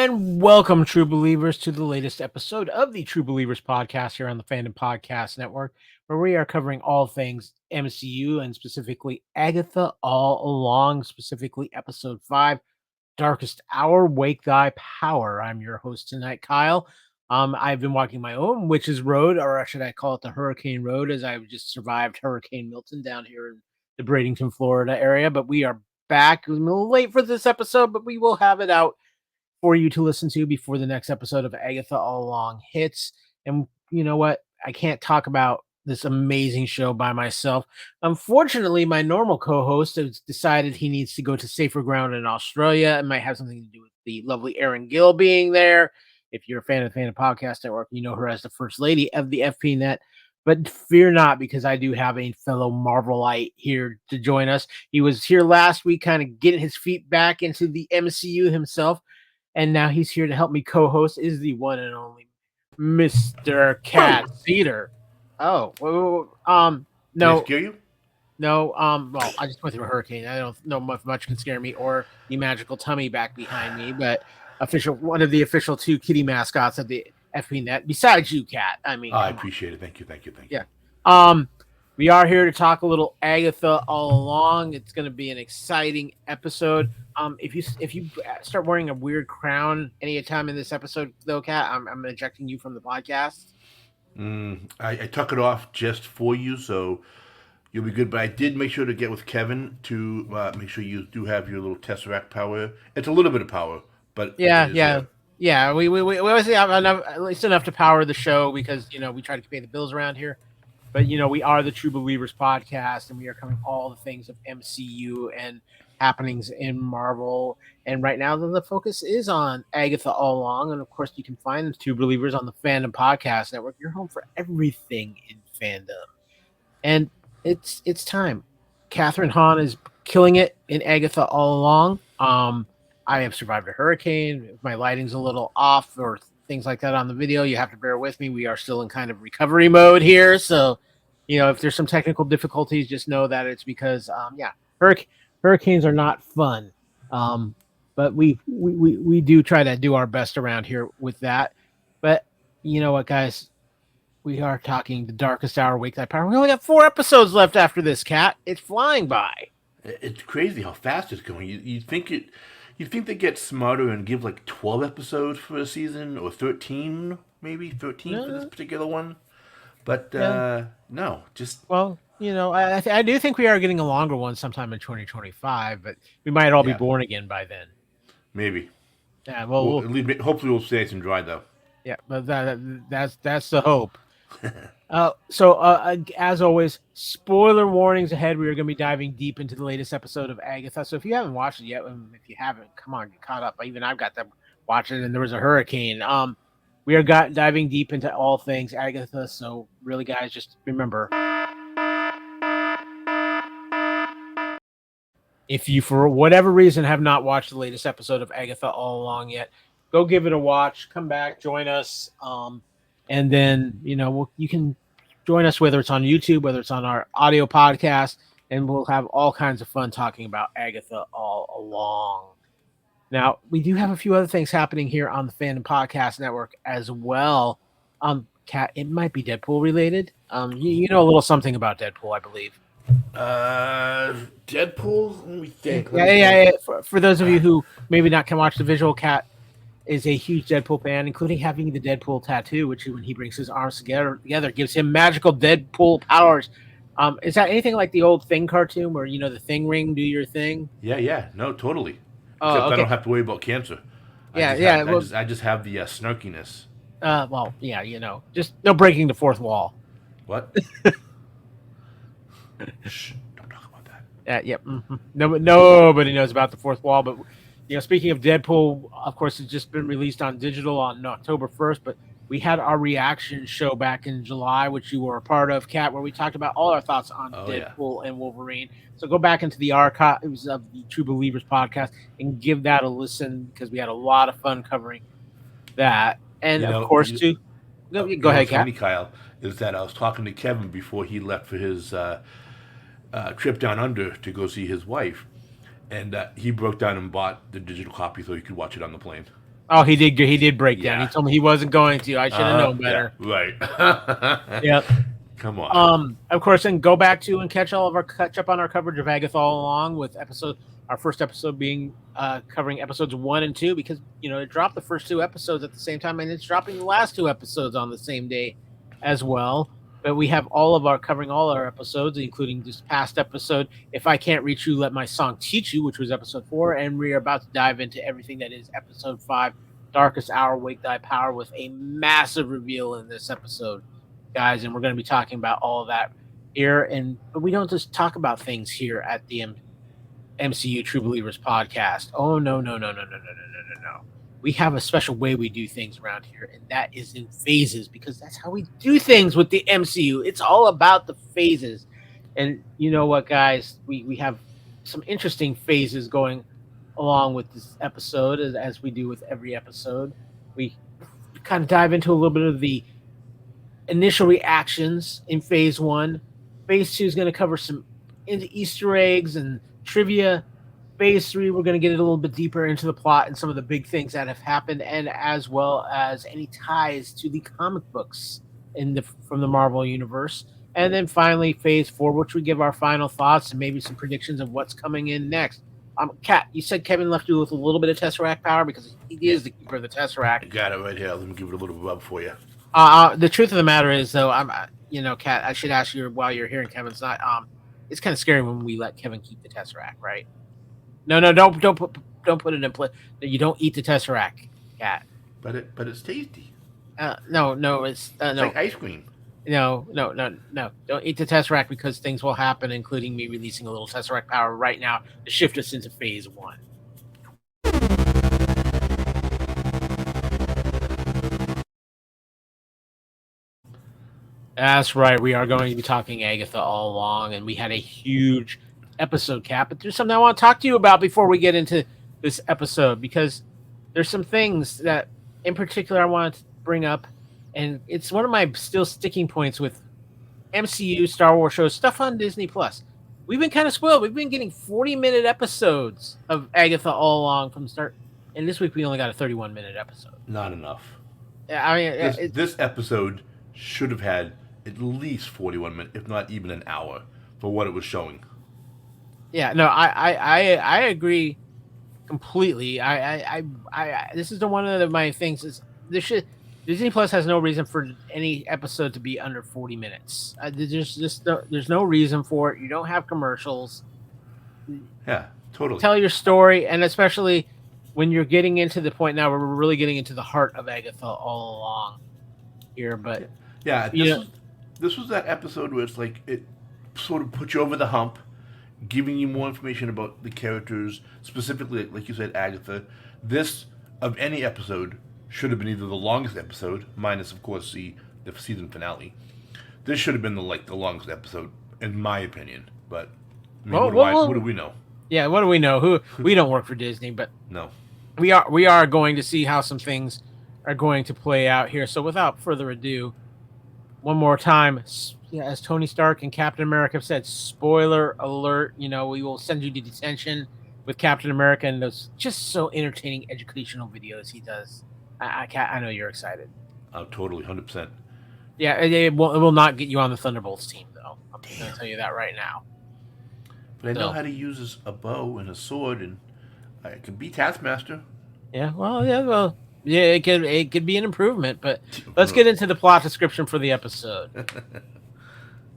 And welcome, true believers, to the latest episode of the True Believers podcast here on the Fandom Podcast Network, where we are covering all things MCU and specifically Agatha All Along, specifically episode 5, Darkest Hour, Wake Thy Power. I'm your host tonight, Kyle. I've been walking my own witch's road, or should I call it the Hurricane Road, as I've just survived Hurricane Milton down here in the Bradenton, Florida area. But we are back. It was a little late for this episode, but we will have it out for you to listen to before the next episode of Agatha All Along hits. And you know what? I can't talk about this amazing show by myself. Unfortunately, my normal co-host has decided he needs to go to safer ground in Australia. It might have something to do with the lovely Erin Gill being there. If you're a fan of the Fandom Podcast Network, you know her as the First Lady of the FP Net. But fear not, because I do have a fellow Marvelite here to join us. He was here last week, kind of getting his feet back into the MCU himself. And now he's here to help me co-host, is the one and only Mr. Cat Cedar. Oh, no. Did I scare you? No, well, I just went through a hurricane. I don't know if much can scare me, or the magical tummy back behind me, but one of the official 2 kitty mascots of the FP Net, besides you, Cat. I mean, I appreciate it. Thank you. Yeah. We are here to talk a little Agatha All Along. It's going to be an exciting episode. If you start wearing a weird crown any time in this episode, though, Kat, I'm ejecting you from the podcast. I took it off just for you, so you'll be good. But I did make sure to get with Kevin to make sure you do have your little Tesseract power. It's a little bit of power, but yeah. We always have enough, at least enough to power the show, because we try to pay the bills around here. But, we are the True Believers podcast, and we are covering all the things of MCU and happenings in Marvel. And right now, the focus is on Agatha All Along. And, of course, you can find the True Believers on the Fandom Podcast Network. You're home for everything in fandom. And it's time. Catherine Hahn is killing it in Agatha All Along. I have survived a hurricane. If my lighting's a little off or things like that on the video, you have to bear with me. We are still in kind of recovery mode here, so if there's some technical difficulties, just know that it's because hurricanes are not fun, but we do try to do our best around here with that. But you know what, guys, we are talking the Darkest Hour, Wake Thy Power. We only got 4 episodes left after this, Cat. It's flying by. It's crazy how fast it's going. You'd think they get smarter and give like 12 episodes for a season, or 13, maybe 13 for this particular one. But no, just... Well, I do think we are getting a longer one sometime in 2025, but we might all be born again by then. Maybe. Yeah, well hopefully we'll stay nice and dry, though. Yeah, but that's the hope. So as always, spoiler warnings ahead. We are going to be diving deep into the latest episode of Agatha. So if you haven't watched it yet, and if you haven't, come on, get caught up. Even I've got to watch it, and there was a hurricane. We are diving deep into all things Agatha. So really, guys, just remember, if you, for whatever reason, have not watched the latest episode of Agatha All Along yet, go give it a watch. Come back, join us. And then, you can join us, whether it's on YouTube, whether it's on our audio podcast, and we'll have all kinds of fun talking about Agatha All Along. Now, we do have a few other things happening here on the Fandom Podcast Network as well. Kat, it might be Deadpool related. You know a little something about Deadpool, I believe. Deadpool? Let me think. Yeah. For those of you who maybe not can watch the visual, Kat is a huge Deadpool fan, including having the Deadpool tattoo, which when he brings his arms together gives him magical Deadpool powers. Is that anything like the old Thing cartoon where, the Thing ring, do your thing? Yeah. No, totally. Oh, Except okay. I don't have to worry about cancer. I just have the snarkiness. Just no breaking the fourth wall. What? Shh, don't talk about that. Yep. Mm-hmm. Nobody knows about the fourth wall, but speaking of Deadpool, of course, it's just been released on digital on October 1st, but we had our reaction show back in July, which you were a part of, Kat, where we talked about all our thoughts on Deadpool and Wolverine. So go back into the archives of the True Believers podcast and give that a listen, because we had a lot of fun covering that. And of course, go ahead, Kat. Funny, Kyle, is that I was talking to Kevin before he left for his trip down under to go see his wife. And he broke down and bought the digital copy so he could watch it on the plane. Oh, he did. He did break down. Yeah. He told me he wasn't going to. I should have known Yeah. better. Right. Yep. Come on. Of course, and go back to and catch up on our coverage of Agatha All Along with our first episode being covering episodes 1 and 2, because it dropped the first 2 episodes at the same time, and it's dropping the last 2 episodes on the same day as well. But we have covering all our episodes, including this past episode, If I Can't Reach You, Let My Song Teach You, which was episode 4, and we are about to dive into everything that is episode 5, Darkest Hour, Wake Thy Power, with a massive reveal in this episode, guys, and we're going to be talking about all of that here. But we don't just talk about things here at the MCU True Believers podcast. Oh, no. We have a special way we do things around here, and that is in phases, because that's how we do things with the MCU. It's all about the phases. And you know what, guys? We have some interesting phases going along with this episode, as we do with every episode. We kind of dive into a little bit of the initial reactions in phase 1. Phase 2 is going to cover some Easter eggs and trivia. Phase 3, we're going to get a little bit deeper into the plot and some of the big things that have happened, and as well as any ties to the comic books from the Marvel universe. And then finally, phase 4, which we give our final thoughts and maybe some predictions of what's coming in next. Kat, you said Kevin left you with a little bit of Tesseract power, because he is the keeper of the Tesseract. I got it right here. Let me give it a little rub for you. The truth of the matter is, though, Kat, I should ask you while you're here and Kevin's not. It's kind of scary when we let Kevin keep the Tesseract, right? No, don't put it in play. You don't eat the Tesseract, Kat. But it's tasty. No, it's no. Like ice cream. No. Don't eat the Tesseract, because things will happen, including me releasing a little Tesseract power right now to shift us into phase 1. That's right. We are going to be talking Agatha All Along, and we had a huge episode, Cap. But there's something I want to talk to you about before we get into this episode, because there's some things that, in particular, I want to bring up, and it's one of my still sticking points with MCU, Star Wars shows, stuff on Disney Plus. We've been kind of spoiled. We've been getting 40-minute episodes of Agatha All Along from start, and this week we only got a 31-minute episode. Not enough. I mean, this episode should have had at least 41 minutes, if not even an hour, for what it was showing. Yeah, no, I agree completely. This is one of my things is Disney Plus has no reason for any episode to be under 40 minutes. There's no reason for it. You don't have commercials. Yeah, totally. Tell your story, and especially when you're getting into the point now where we're really getting into the heart of Agatha All Along here. But yeah, this was that episode where it's like it sort of put you over the hump, giving you more information about the characters, specifically, like you said, Agatha. This, of any episode, should have been either the longest episode, minus, of course, the season finale. This should have been the longest episode, in my opinion. But I mean, what do we know? Yeah, what do we know? We don't work for Disney, but no, we are going to see how some things are going to play out here. So without further ado, one more time, as Tony Stark and Captain America have said, spoiler alert, we will send you to detention with Captain America and those just so entertaining educational videos he does. I know you're excited. Oh, totally, 100%. Yeah, it will not get you on the Thunderbolts team, though. I'm going to tell you that right now. But I know how to use a bow and a sword, and I can be Taskmaster. Yeah, it could be an improvement, but let's get into the plot description for the episode.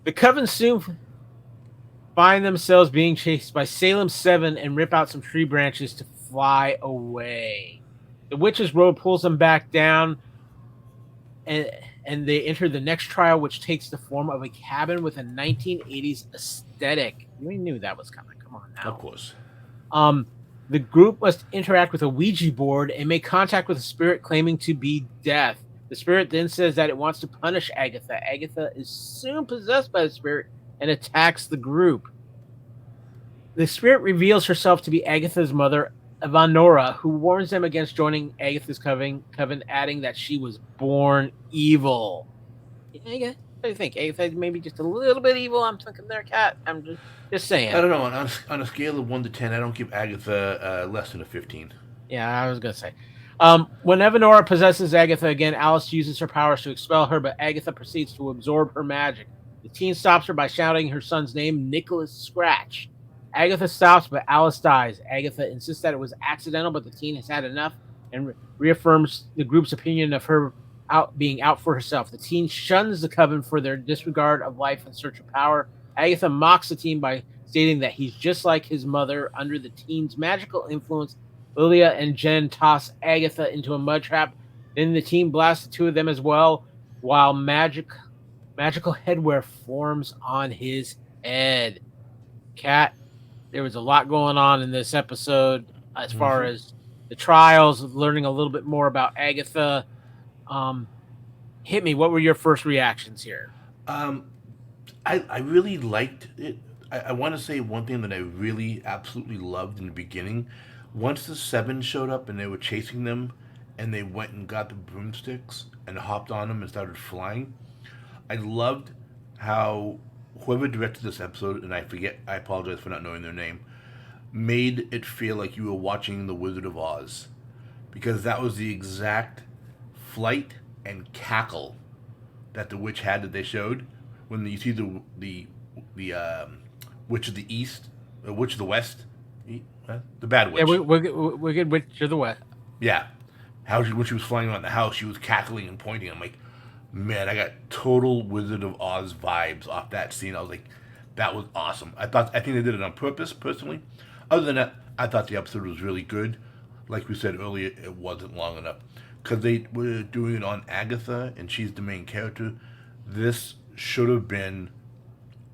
The Coven soon find themselves being chased by Salem 7 and rip out some tree branches to fly away. The Witch's Road pulls them back down, and they enter the next trial, which takes the form of a cabin with a 1980s aesthetic. We knew that was coming. Come on now. Of course. The group must interact with a Ouija board and make contact with a spirit claiming to be death. The spirit then says that it wants to punish Agatha. Agatha is soon possessed by the spirit and attacks the group. The spirit reveals herself to be Agatha's mother, Ivanora, who warns them against joining Agatha's coven, adding that she was born evil. What do you think? Agatha maybe just a little bit evil? I'm thinking there, Kat. I'm just saying. I don't know. On a scale of 1 to 10, I don't give Agatha less than a 15. Yeah, I was going to say. When Evanora possesses Agatha again, Alice uses her powers to expel her, but Agatha proceeds to absorb her magic. The teen stops her by shouting her son's name, Nicholas Scratch. Agatha stops, but Alice dies. Agatha insists that it was accidental, but the teen has had enough and reaffirms the group's opinion of her being out for herself. The teen shuns the coven for their disregard of life in search of power. Agatha mocks the teen by stating that he's just like his mother. Under the teen's magical influence, Lilia and Jen toss Agatha into a mud trap. Then the team blasts the two of them as well, while magical headwear forms on his head. Cat, there was a lot going on in this episode as far as the trials, learning a little bit more about Agatha. Hit me. What were your first reactions here? I really liked it. I want to say one thing that I really absolutely loved in the beginning. Once the Seven showed up and they were chasing them, and they went and got the broomsticks and hopped on them and started flying, I loved how whoever directed this episode, and I apologize for not knowing their name, made it feel like you were watching The Wizard of Oz. Because that was the exact flight and cackle that the witch had that they showed when you see the witch of the east, witch of the west, the bad witch. Yeah, we're good. Witch of the West. Yeah, when she was flying around the house, she was cackling and pointing. I'm like, man, I got total Wizard of Oz vibes off that scene. I was like, that was awesome. I think they did it on purpose, personally. Other than that, I thought the episode was really good. Like we said earlier, it wasn't long enough because they were doing it on Agatha, and she's the main character. This should have been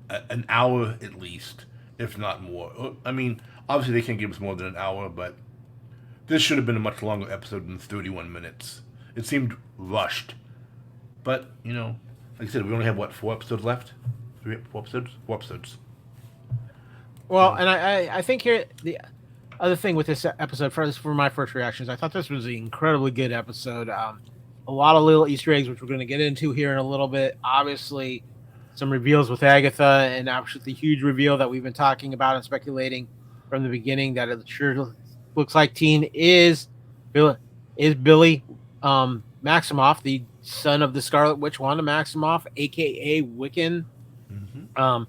an hour at least, if not more. I mean, obviously they can't give us more than an hour, but this should have been a much longer episode than 31 minutes. It seemed rushed. But, like I said, we only have, 4 episodes left? 4 episodes? 4 episodes. Well, and I think here, the other thing with this episode, for my first reactions, I thought this was an incredibly good episode. A lot of little Easter eggs, which we're going to get into here in a little bit. Obviously, some reveals with Agatha, and obviously the huge reveal that we've been talking about and speculating from the beginning that it sure looks like teen is Billy Maximoff, the son of the Scarlet Witch, Wanda Maximoff, aka Wiccan. Going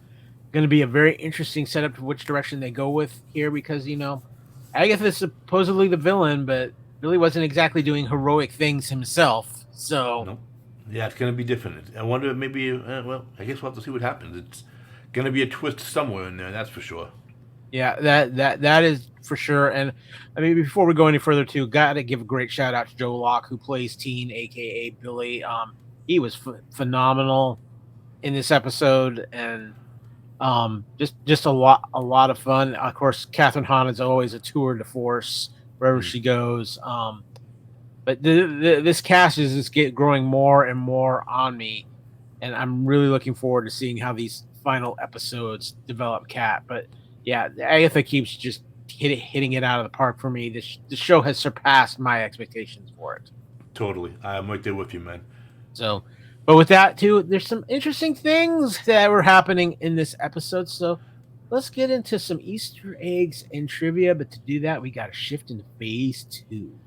to be a very interesting setup to which direction they go with here because Agatha is supposedly the villain, but Billy wasn't exactly doing heroic things himself. So, nope. Yeah, it's going to be different. I wonder maybe. I guess we'll have to see what happens. It's going to be a twist somewhere in there. That's for sure. Yeah, that is for sure. And I mean, before we go any further, too, got to give a great shout out to Joe Locke, who plays Teen, aka Billy. He was phenomenal in this episode, and just a lot of fun. Of course, Catherine Hahn is always a tour de force wherever she goes. But this cast is just growing more and more on me, and I'm really looking forward to seeing how these final episodes develop. Cat, but yeah, Agatha keeps just hitting it out of the park for me. The show has surpassed my expectations for it. Totally, I'm right there with you, man. So, but with that too, there's some interesting things that were happening in this episode. So let's get into some Easter eggs and trivia. But to do that, we got to shift into phase 2.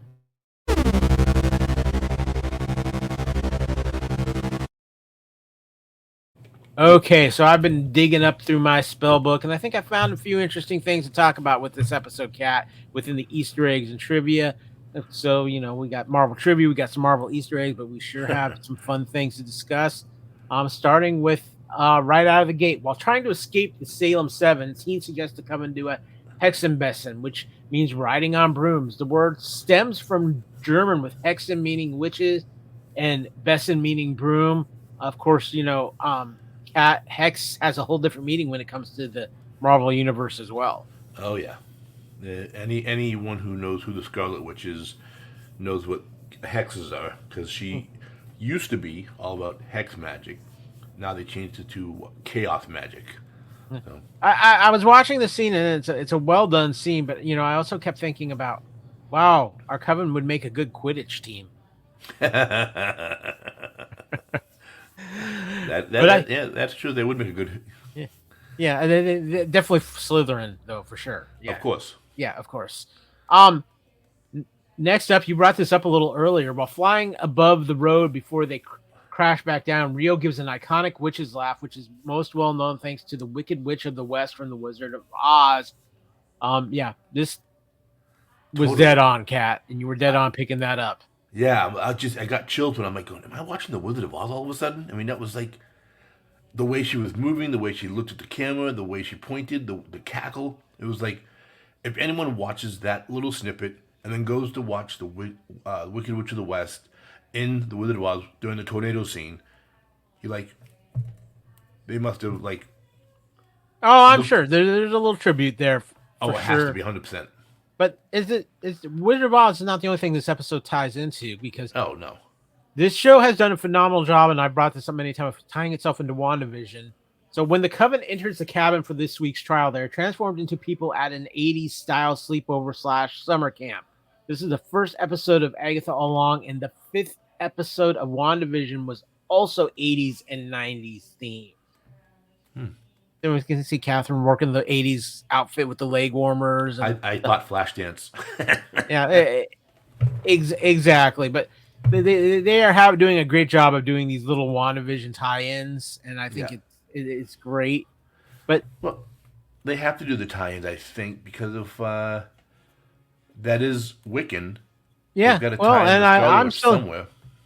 Okay, so I've been digging up through my spell book, and I think I found a few interesting things to talk about with this episode, Cat, within the Easter eggs and trivia. So, we got Marvel trivia, we got some Marvel Easter eggs, but we sure have some fun things to discuss. Starting with right out of the gate. While trying to escape the Salem 7, teen suggests to come and do a Hexenbessen, which means riding on brooms. The word stems from German, with Hexen meaning witches and Bessen meaning broom. Of course, Hex has a whole different meaning when it comes to the Marvel universe as well. Oh yeah, anyone who knows who the Scarlet Witch is knows what hexes are, because she used to be all about hex magic. Now they changed it to chaos magic. So. I was watching the scene, and it's a well done scene, but I also kept thinking about, wow, our coven would make a good Quidditch team. That's true. They would make a good. Yeah, they definitely Slytherin though, for sure. Yeah, of course. Yeah, of course. next up, you brought this up a little earlier. While flying above the road before they crash back down, Rio gives an iconic witch's laugh, which is most well known thanks to the Wicked Witch of the West from The Wizard of Oz. This was dead on, Kat, and you were dead on picking that up. Yeah, I got chills when I'm like, am I watching The Wizard of Oz all of a sudden? I mean, that was like the way she was moving, the way she looked at the camera, the way she pointed, the cackle. It was like, if anyone watches that little snippet and then goes to watch the Wicked Witch of the West in The Wizard of Oz during the tornado scene, you're like, they must have like. Oh, I'm sure there's a little tribute there. It has to be 100%. But is Wizard of Oz is not the only thing this episode ties into, because no, this show has done a phenomenal job, and I brought this up many times, tying itself into WandaVision. So when the Coven enters the cabin for this week's trial, they're transformed into people at an 80s style sleepover / summer camp. This is the first episode of Agatha All Along, and the 5th episode of WandaVision was also 80s and 90s themed. Then we can see Catherine working the 80s outfit with the leg warmers. I thought Flashdance. Yeah, exactly. But they are doing a great job of doing these little WandaVision tie-ins, and I think it's great. But they have to do the tie-ins, I think, because of that is Wiccan. Yeah,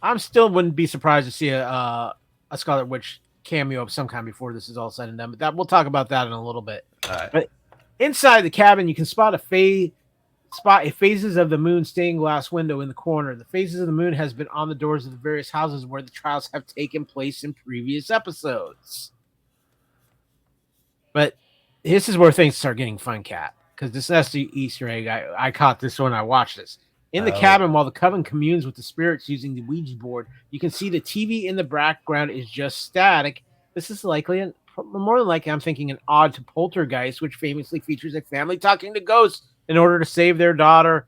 I'm still wouldn't be surprised to see a Scarlet Witch cameo of some kind before this is all said and done. But we'll talk about that in a little bit. All right. But inside the cabin, you can spot a phases of the moon stained glass window in the corner. The phases of the moon has been on the doors of the various houses where the trials have taken place in previous episodes. But this is where things start getting fun, Kat, because that's the Easter egg. I caught this when I watched this. In the cabin, while the Coven communes with the spirits using the Ouija board, you can see the TV in the background is just static. This is likely, more than likely, I'm thinking an ode to Poltergeist, which famously features a family talking to ghosts in order to save their daughter,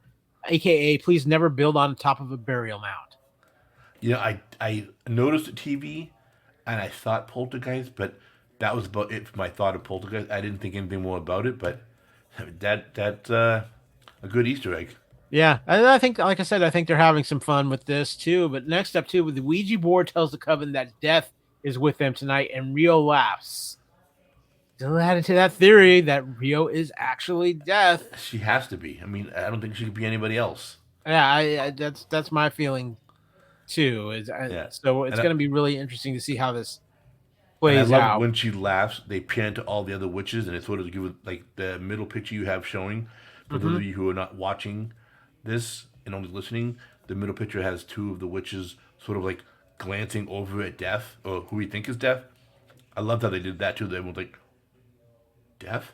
a.k.a. please never build on top of a burial mound. You know, I noticed the TV, and I thought Poltergeist, but that was about it for my thought of Poltergeist. I didn't think anything more about it, but that's a good Easter egg. Yeah, and I think, like I said, I think they're having some fun with this too. But next up too, the Ouija board tells the Coven that death is with them tonight, and Rio laughs. Still added to that theory that Rio is actually death. She has to be. I mean, I don't think she could be anybody else. Yeah, that's my feeling too. So it's going to be really interesting to see how this plays out. When she laughs, they pan to all the other witches, and it's sort of give like the middle picture you have showing. For those of you who are not watching this and only listening, the middle picture has two of the witches sort of like glancing over at Death, or who we think is Death. I loved how they did that too. They were like, Death?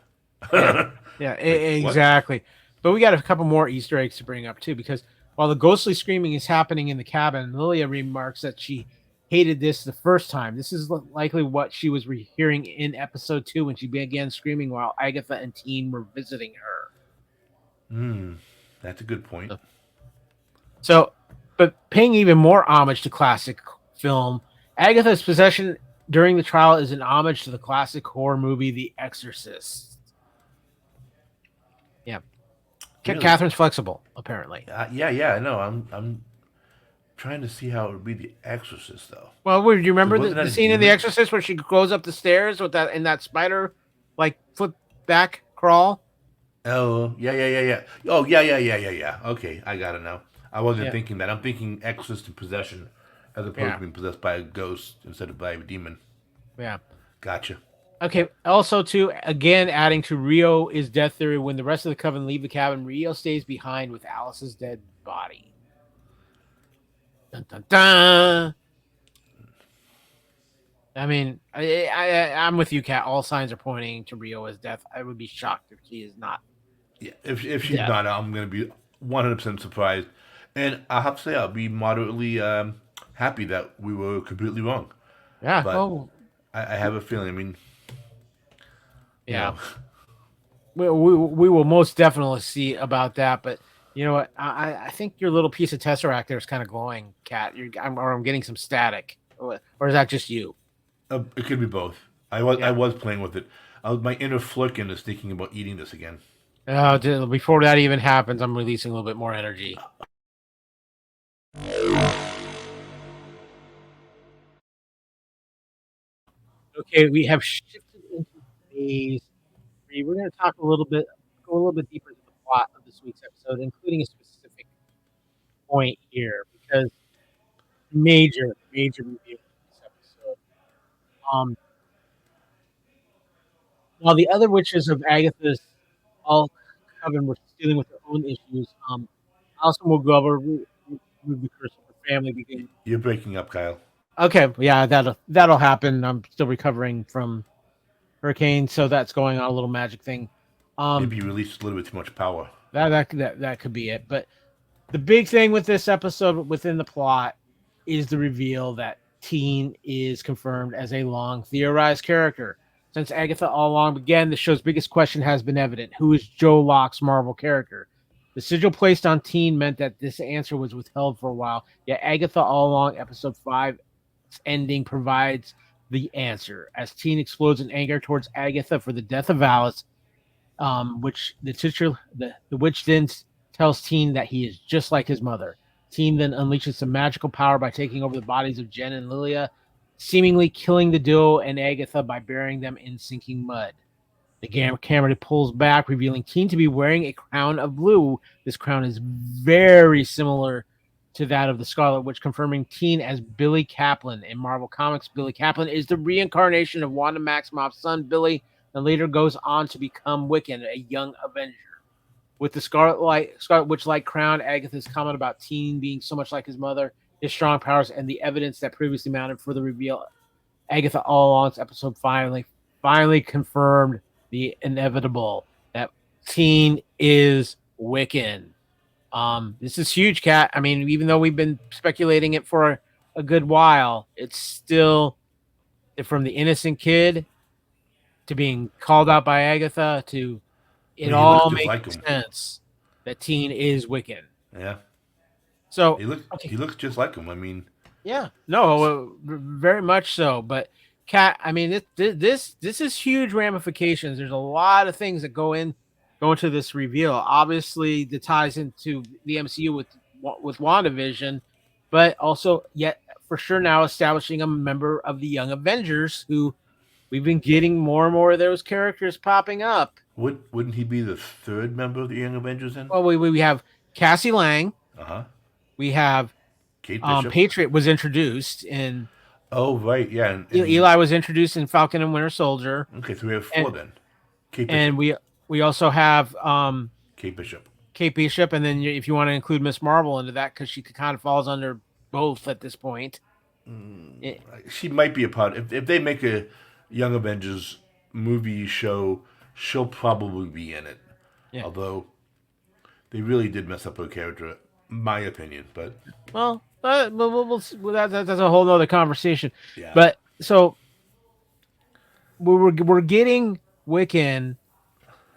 Yeah, exactly. What? But we got a couple more Easter eggs to bring up too, because while the ghostly screaming is happening in the cabin, Lilia remarks that she hated this the first time. This is likely what she was hearing in episode 2 when she began screaming while Agatha and Teen were visiting her. That's a good point. So, but paying even more homage to classic film, Agatha's possession during the trial is an homage to the classic horror movie The Exorcist. Yeah. Really? Catherine's flexible, apparently. Yeah, I know. I'm trying to see how it would be The Exorcist, though. Well, do you remember the scene in The Exorcist where she goes up the stairs with that spider, like, foot back crawl? Oh, yeah. Oh, yeah. Okay, I got it now. I wasn't thinking that. I'm thinking Exorcist and possession as opposed to being possessed by a ghost instead of by a demon. Yeah. Gotcha. Okay, also, too, again, adding to Rio is death theory. When the rest of the Coven leave the cabin, Rio stays behind with Alice's dead body. Dun, dun, dun. I mean, I'm with you, Kat. All signs are pointing to Rio as death. I would be shocked if she is not. Yeah, if she's not, I'm going to be 100% surprised. And I have to say, I'll be moderately happy that we were completely wrong. Yeah. But I have a feeling, I mean... Yeah. We will most definitely see about that. But you know what? I think your little piece of Tesseract there is kind of glowing, Kat. I'm getting some static. Or is that just you? It could be both. I was playing with it. My inner Flickin is thinking about eating this again. Before that even happens, I'm releasing a little bit more energy. Okay, we have shifted into phase three. We're going to talk go a little bit deeper into the plot of this week's episode, including a specific point here, because major review of this episode. Um, while the other witches of Agatha's all coven were dealing with their own issues, Alison will go over remove the curse of her family begin. You're breaking up, Kyle. Okay, yeah, that'll happen. I'm still recovering from hurricane, so that's going on, a little magic thing. Maybe you released a little bit too much power. That could be it. But the big thing with this episode within the plot is the reveal that Teen is confirmed as a long theorized character. Since Agatha All Along began, the show's biggest question has been evident. Who is Joe Locke's Marvel character? The sigil placed on Teen meant that this answer was withheld for a while, yet Agatha All Along episode 5's ending provides the answer. As Teen explodes in anger towards Agatha for the death of Alice, which the witch then tells Teen that he is just like his mother. Teen then unleashes some magical power by taking over the bodies of Jen and Lilia, seemingly killing the duo and Agatha by burying them in sinking mud. The camera pulls back, revealing Teen to be wearing a crown of blue. This crown is very similar to that of the Scarlet Witch, confirming Teen as Billy Kaplan. In Marvel Comics, Billy Kaplan is the reincarnation of Wanda Maximoff's son, Billy, and later goes on to become Wiccan, a young Avenger. With the Scarlet Witch-like crown, Agatha's comment about Teen being so much like his mother, his strong powers, and the evidence that previously mounted for the reveal, Agatha All Along's episode finally confirmed the inevitable, that Teen is Wiccan. This is huge, Kat. I mean, even though we've been speculating it for a good while, it's still from the innocent kid to being called out by Agatha to it all makes sense that Teen is Wiccan. Yeah. So he looks just like him. I mean, yeah, no, very much so. But Kat, I mean, this is huge ramifications. There's a lot of things that go into this reveal. Obviously, the ties into the MCU with WandaVision, but also yet for sure now establishing a member of the Young Avengers who we've been getting more and more of those characters popping up. Wouldn't he be the third member of the Young Avengers then? Well, we have Cassie Lang. Uh-huh. We have Kate Bishop. Patriot was introduced in. Oh, right, yeah. And Eli was introduced in Falcon and Winter Soldier. Okay, so we have four then. Kate Bishop. And we also have Kate Bishop. Kate Bishop, and then if you want to include Miss Marvel into that, because she kind of falls under both at this point. She might be a part. If they make a Young Avengers movie show, she'll probably be in it. Yeah. Although they really did mess up her character, my opinion. But well, that's a whole other conversation. Yeah. But so we're getting Wiccan,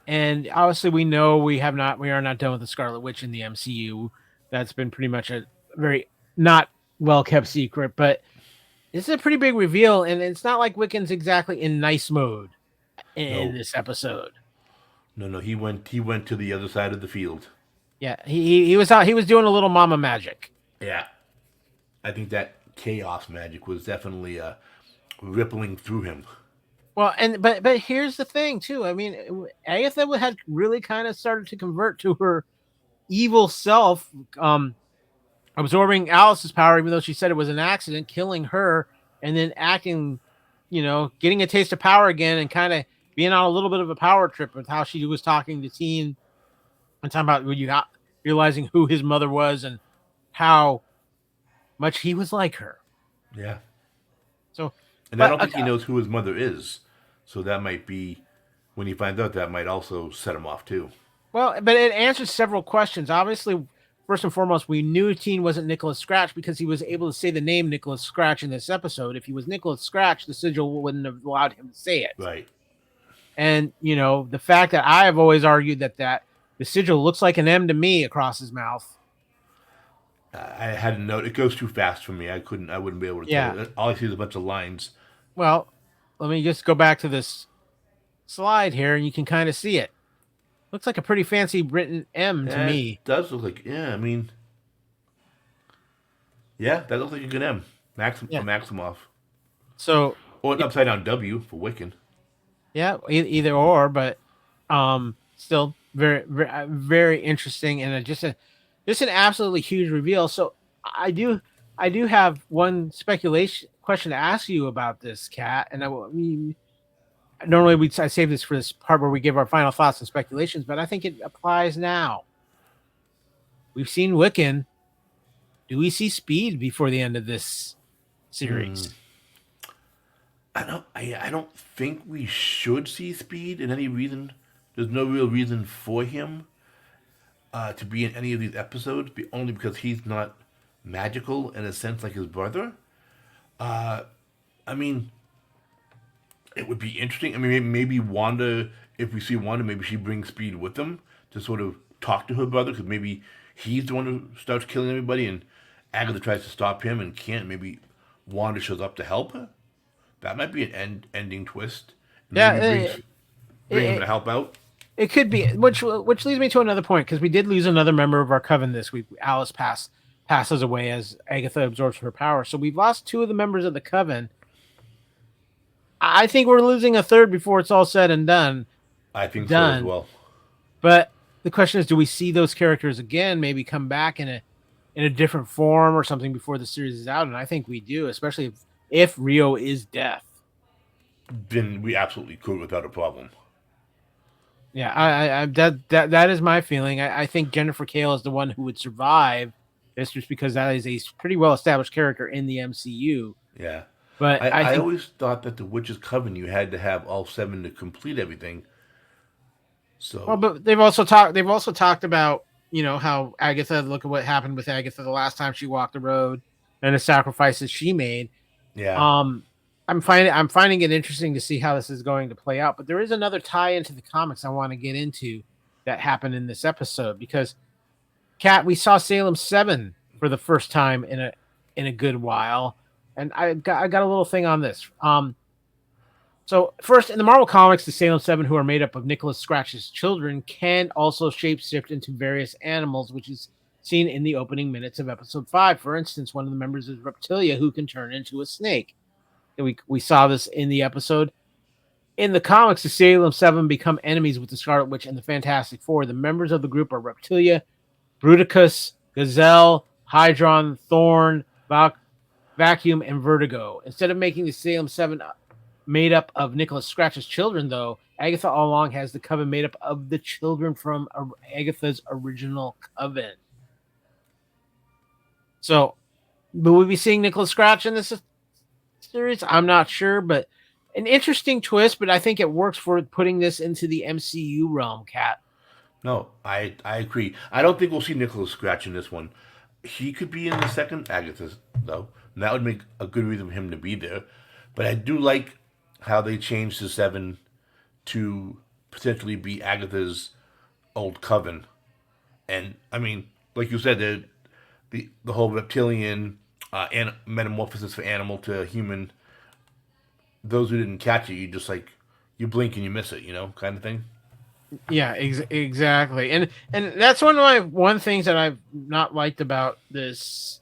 and obviously we know we are not done with the Scarlet Witch in the MCU. That's been pretty much a very not well kept secret, but this is a pretty big reveal, and it's not like Wiccan's exactly in nice mode in this episode. No, he went to the other side of the field. Yeah, he was out. He was doing a little mama magic. Yeah, I think that chaos magic was definitely rippling through him. Well, but here's the thing too. I mean, Agatha had really kind of started to convert to her evil self, absorbing Alice's power, even though she said it was an accident, killing her, and then acting, getting a taste of power again, and kind of being on a little bit of a power trip with how she was talking to Teen and talking about realizing who his mother was and how much he was like her. Yeah. So, and I don't think he knows who his mother is, so that might be when he finds out. That might also set him off too. Well, but it answers several questions. Obviously, first and foremost, we knew Teen wasn't Nicholas Scratch because he was able to say the name Nicholas Scratch in this episode. If he was Nicholas Scratch, the sigil wouldn't have allowed him to say it. Right. And, the fact that I have always argued that the sigil looks like an M to me across his mouth. I had a note. It goes too fast for me. I wouldn't be able to tell it. All I see is a bunch of lines. Well, let me just go back to this slide here, and you can kind of see it. Looks like a pretty fancy written M to me. It does look like, that looks like a good M. Maximoff. So, Or an upside down W for Wiccan. Yeah, either or, but still very interesting, and just an absolutely huge reveal. So I do have one speculation question to ask you about this, Kat, and mean, normally I save this for this part where we give our final thoughts and speculations, but I think it applies now. We've seen Wiccan. Do we see Speed before the end of this series? I don't think we should see Speed in any reason. There's no real reason for him to be in any of these episodes, only because he's not magical in a sense like his brother. I mean, it would be interesting. I mean, maybe Wanda, if we see Wanda, maybe she brings Speed with them to sort of talk to her brother, because maybe he's the one who starts killing everybody, and Agatha tries to stop him and can't. Maybe Wanda shows up to help her. That might be an ending twist. Yeah, Maybe bring him to help out. It could be, which leads me to another point, because we did lose another member of our coven this week. Alice passes away as Agatha absorbs her power. So we've lost two of the members of the coven. I think we're losing a third before it's all said and done. I think so as well. But the question is, do we see those characters again, maybe come back in a different form or something before the series is out? And I think we do, especially if Rio is death. Then we absolutely could without a problem. Yeah, that is my feeling. I think Jennifer Kale is the one who would survive this, just because that is a pretty well established character in the MCU. Yeah, but I always thought that the Witches' Coven, you had to have all 7 to complete everything. So, well, but they've also talked about, how Agatha. Look at what happened with Agatha the last time she walked the road, and the sacrifices she made. Yeah. I'm finding it interesting to see how this is going to play out. But there is another tie into the comics I want to get into that happened in this episode, because, Kat, we saw Salem 7 for the first time in a good while, and I got a little thing on this. So first, in the Marvel comics, the Salem 7, who are made up of Nicholas Scratch's children, can also shapeshift into various animals, which is seen in the opening minutes of episode 5. For instance, one of the members is Reptilia, who can turn into a snake. We saw this in the episode. In the comics, the Salem 7 become enemies with the Scarlet Witch and the Fantastic Four. The members of the group are Reptilia, Bruticus, Gazelle, Hydron, Thorn, Vacuum, and Vertigo. Instead of making the Salem 7 made up of Nicholas Scratch's children, though, Agatha All Along has the coven made up of the children from Agatha's original coven. So, will we be seeing Nicholas Scratch in this series? I'm not sure, but an interesting twist, but I think it works for putting this into the MCU realm, Kat. No, I agree. I don't think we'll see Nicholas Scratch in this one. He could be in the second Agatha, though, and that would make a good reason for him to be there. But I do like how they changed the 7 to potentially be Agatha's old coven. And, I mean, like you said, the whole reptilian metamorphosis for animal to human, those who didn't catch it, you blink and you miss it, kind of thing. Yeah, exactly. And that's one things that I've not liked about this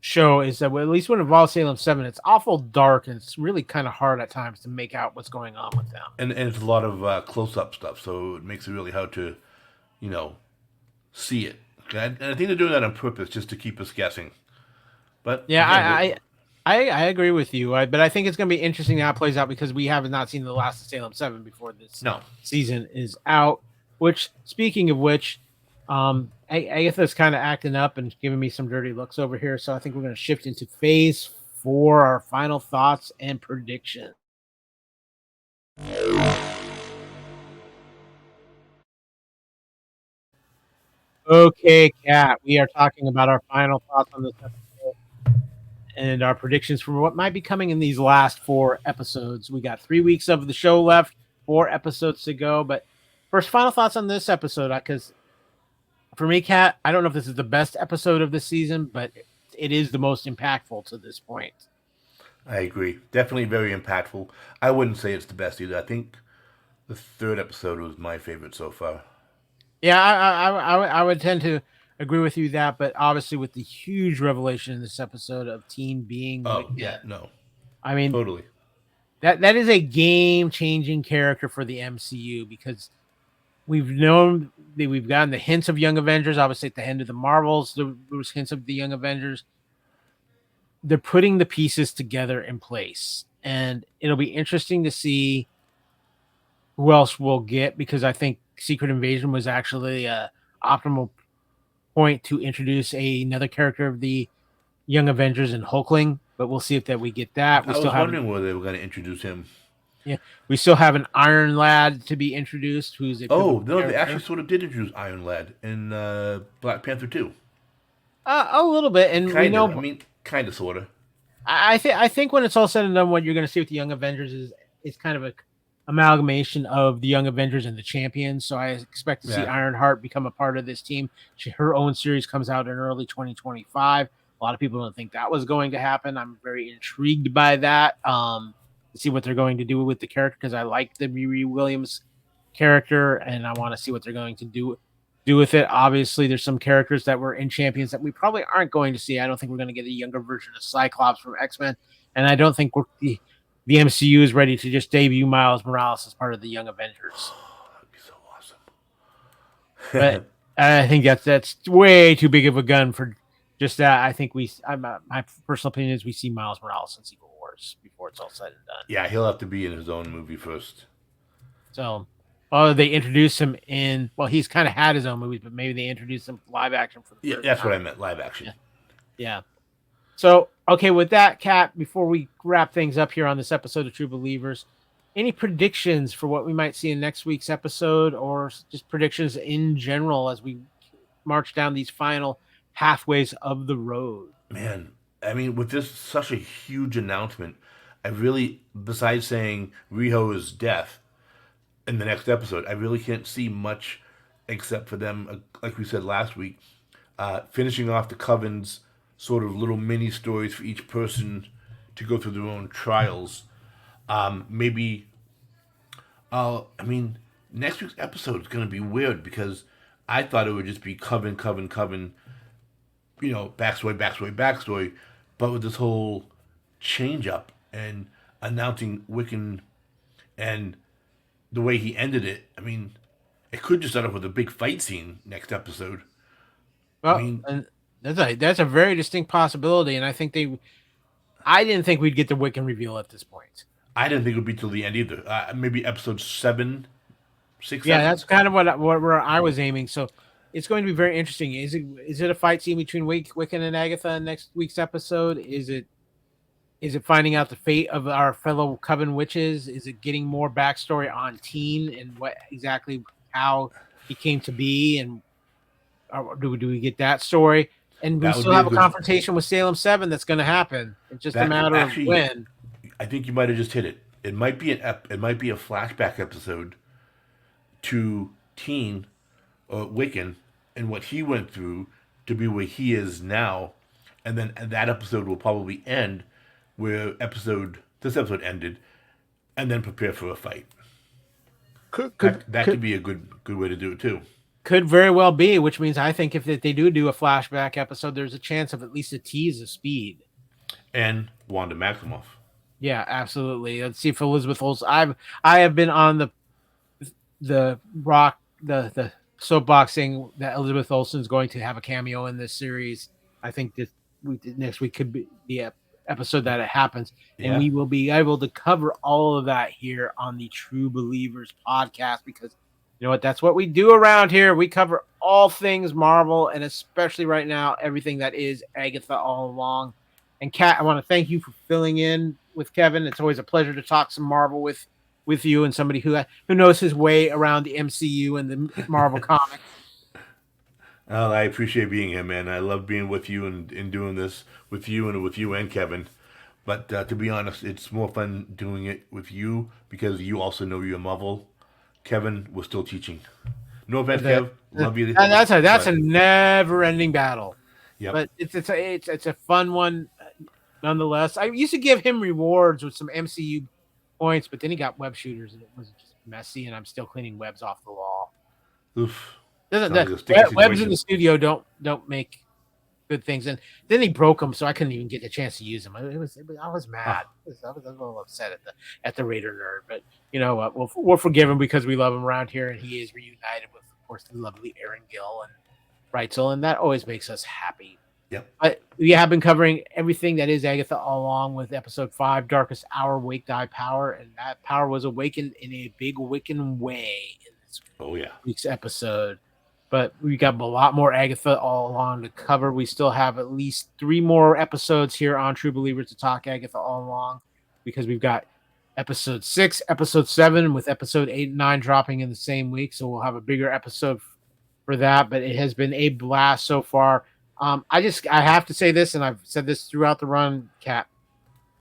show is that, at least when it involves Salem 7, it's awful dark, and it's really kind of hard at times to make out what's going on with them. And it's a lot of close-up stuff, so it makes it really hard to, see it. And I think they're doing that on purpose, just to keep us guessing. But yeah, I agree with you, but I think it's going to be interesting how it plays out, because we have not seen the last of Salem 7 before this season is out. Which, speaking of which, Agatha's kind of acting up and giving me some dirty looks over here, so I think we're going to shift into phase 4, our final thoughts and predictions. Okay, Kat, we are talking about our final thoughts on this episode and our predictions for what might be coming in these last 4 episodes. We got 3 weeks of the show left, 4 episodes to go. But first, final thoughts on this episode, because for me, Kat, I don't know if this is the best episode of the season, but it is the most impactful to this point. I agree. Definitely very impactful. I wouldn't say it's the best either. I think the 3rd episode was my favorite so far. Yeah, I would tend to agree with you that, but obviously with the huge revelation in this episode of Teen being no. I mean, totally. that is a game-changing character for the MCU because we've known that we've gotten the hints of Young Avengers. Obviously, at the end of the Marvels, there was hints of the Young Avengers. They're putting the pieces together in place, and it'll be interesting to see who else we'll get because I think Secret Invasion was actually a optimal point to introduce another character of the Young Avengers in Hulkling, but we'll see if that we get that. We I still was have wondering whether they were going to introduce him. yeah, we still have an Iron Lad to be introduced, who's a Oh, no, character. they actually sort of did introduce Iron Lad in Black Panther 2. A little bit, and Kind we of. know. I mean, kind of, sort of. I think when it's all said and done, what you're going to see with the Young Avengers is kind of a amalgamation of the Young Avengers and the Champions. So I expect to see Yeah. Ironheart become a part of this team. Her own series comes out in early 2025. A lot of people don't think that was going to happen. I'm very intrigued by that. To see what they're going to do with the character because I like the Riri Williams character and I want to see what they're going to do with it. Obviously, there's some characters that were in Champions that we probably aren't going to see. I don't think we're going to get a younger version of Cyclops from X-Men, and I don't think the MCU is ready to just debut Miles Morales as part of the Young Avengers. That'd be so awesome. But I think that's way too big of a gun for just that. I think my personal opinion is we see Miles Morales in Secret Wars before it's all said and done. Yeah, he'll have to be in his own movie first. So, they introduce him in. Well, he's kind of had his own movies, but maybe they introduce him live action for the first time. What I meant, live action. Yeah. So, okay, with that, Kat, before we wrap things up here on this episode of True Believers, any predictions for what we might see in next week's episode, or just predictions in general as we march down these final halfways of the road? Man, I mean, with this such a huge announcement, I really, besides saying Riho's death in the next episode, I really can't see much except for them, like we said last week, finishing off the Coven's sort of little mini stories for each person to go through their own trials. Maybe, I mean, next week's episode is going to be weird because I thought it would just be Coven, you know, backstory, but with this whole change up and announcing Wiccan and the way he ended it, I mean, it could just start off with a big fight scene next episode. Well, I mean, and that's a very distinct possibility, and I didn't think we'd get the Wiccan reveal at this point. I didn't think it would be till the end either. Maybe episode 7, 6. Yeah, that's kind of where I was aiming. So it's going to be very interesting. Is it a fight scene between Wiccan and Agatha in next week's episode? Is it finding out the fate of our fellow Coven witches? Is it getting more backstory on Teen and what exactly how he came to be? And do we get that story? And we still have a confrontation with Salem 7 that's going to happen. It's just a matter of when. I think you might have just hit it. It might be a flashback episode to Teen or Wiccan and what he went through to be where he is now, and then that episode will probably end where this episode ended, and then prepare for a fight. That could be a good way to do it too. Could very well be, which means I think if they do a flashback episode, there's a chance of at least a tease of Speed and Wanda Maximoff. Yeah, absolutely. Let's see if Elizabeth Olsen. I have been on the soapboxing that Elizabeth Olsen is going to have a cameo in this series. I think that next week could be the episode that it happens, and we will be able to cover all of that here on the True Believers podcast because you know what? That's what we do around here. We cover all things Marvel, and especially right now, everything that is Agatha All Along. And Kat, I want to thank you for filling in with Kevin. It's always a pleasure to talk some Marvel with you and somebody who knows his way around the MCU and the Marvel comics. Well, I appreciate being here, man. I love being with you and doing this with you and Kevin. But to be honest, it's more fun doing it with you because you also know your Marvel. Kevin, we're still teaching. No offense, Kev. Love you. That's a never-ending battle. Yep. But it's a fun one nonetheless. I used to give him rewards with some MCU points, but then he got web shooters and it was just messy, and I'm still cleaning webs off the wall. Oof. Webs in the studio don't make good things. And then he broke them, so I couldn't even get a chance to use them. I was mad. I was a little upset at the Raider nerd, but you know what? We'll forgive him because we love him around here, and he is reunited with, of course, the lovely Aaron Gill and Reitzel, and that always makes us happy. Yep. But we have been covering everything that is Agatha all along with episode 5, Darkest Hour, Wake Die Power, and that power was awakened in a big Wiccan way in this week's episode. But we got a lot more Agatha all along to cover. We still have at least 3 more episodes here on True Believers to talk Agatha all along, because we've got episode 6, episode 7, with episode 8 and 9 dropping in the same week. So we'll have a bigger episode for that. But it has been a blast so far. I have to say this, and I've said this throughout the run,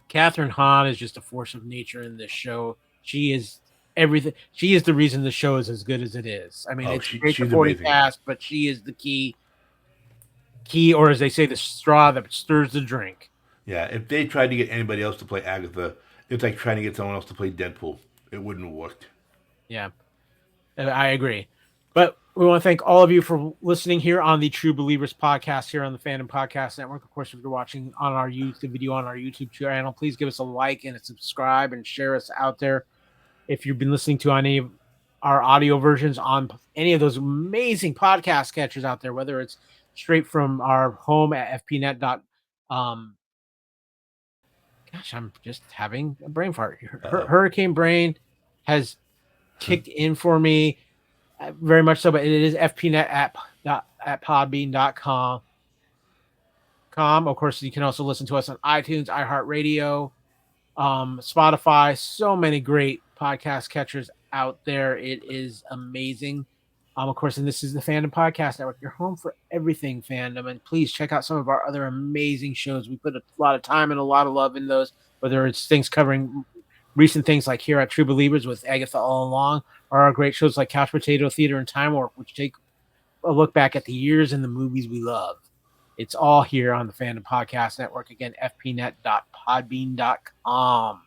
Catherine Hahn is just a force of nature in this show. She is everything. She is the reason the show is as good as it is. I mean, it's great supporting cast, but she is the key, or as they say, the straw that stirs the drink. Yeah, if they tried to get anybody else to play Agatha, it's like trying to get someone else to play Deadpool. It wouldn't have worked. Yeah, I agree. But we want to thank all of you for listening here on the True Believers podcast here on the Fandom Podcast Network. Of course, if you're watching on our video on our YouTube channel, please give us a like and a subscribe and share us out there. If you've been listening to any of our audio versions on any of those amazing podcast catchers out there, whether it's straight from our home at fpnet. Gosh, I'm just having a brain fart. Hurricane Brain has kicked in for me. Very much so, but it is fpnet at podbean.com. Of course, you can also listen to us on iTunes, iHeartRadio, Spotify. So many great podcast catchers out there. It is amazing. Of course, and this is the Fandom Podcast Network, your home for everything fandom. And please check out some of our other amazing shows. We put a lot of time and a lot of love in those, whether it's things covering recent things like here at True Believers with Agatha All Along, or our great shows like Couch Potato Theater and Time Warp, which take a look back at the years and the movies we love. It's all here on the Fandom Podcast Network. Again, fpnet.podbean.com.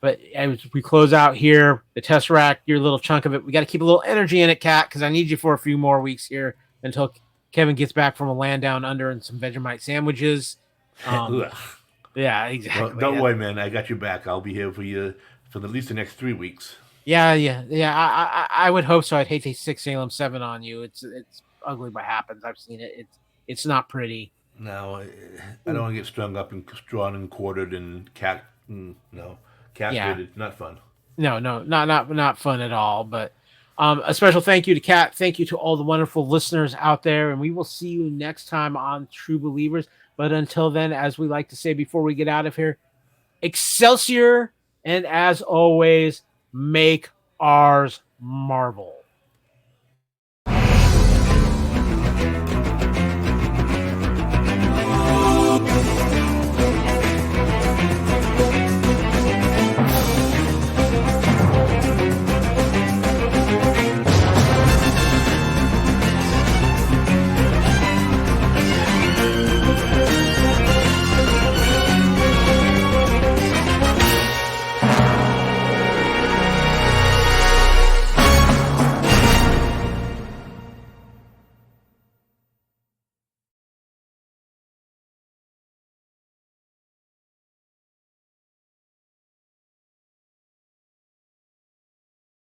But as we close out here, the Tesseract, your little chunk of it, we got to keep a little energy in it, Kat, because I need you for a few more weeks here until Kevin gets back from a land down under and some Vegemite sandwiches. Yeah, exactly. Well, don't worry, man. I got your back. I'll be here for you for at least the next 3 weeks. Yeah. I would hope so. I'd hate to 6 Salem 7 on you. It's ugly, but happens. I've seen it. It's not pretty. No, I don't want to get strung up and drawn and quartered and castrated. Yeah. Not fun. No, not fun at all. But a special thank you to Kat. Thank you to all the wonderful listeners out there, and we will see you next time on True Believers. But until then, as we like to say before we get out of here, Excelsior, and as always, make ours marvel.